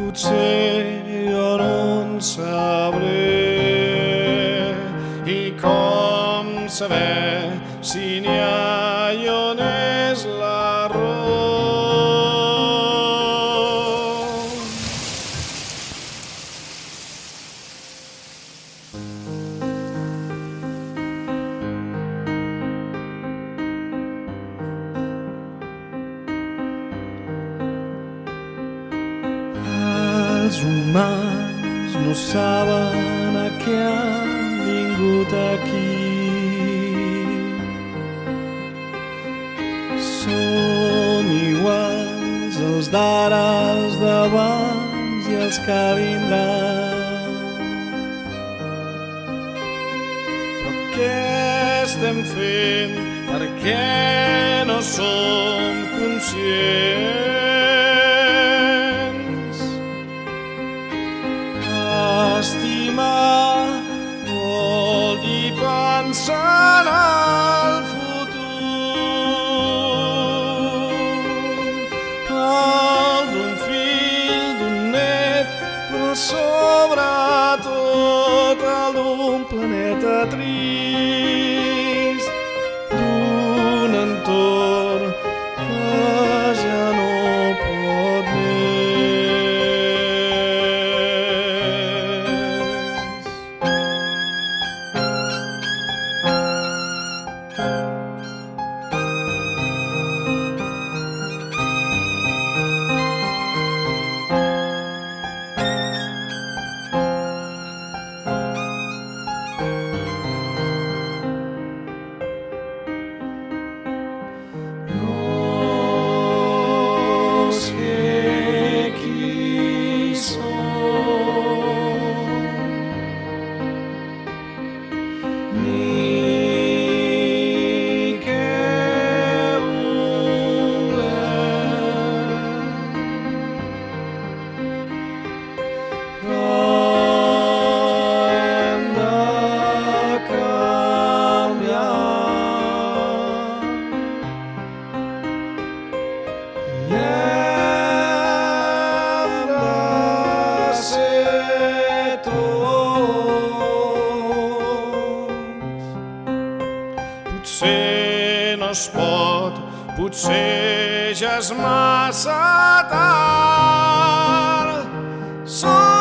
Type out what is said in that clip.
potser jo no en sabré. I com saber si n'hi ha i on és l'error? Els humans no saben a què han vingut aquí. Som iguals els d'ara, els d'abans i els que vindran. Però què estem fent? Per què no som conscients? Estimar vol dir pensar en el futur, el d'un fill, d'un net, però sobretot el d'un planeta trist, d'un entorn que ja no pot més. No sé qui som, ni què volem, però hem de canviar. I hem de ser tots. Potser no es pot, potser ja és massa tard. Som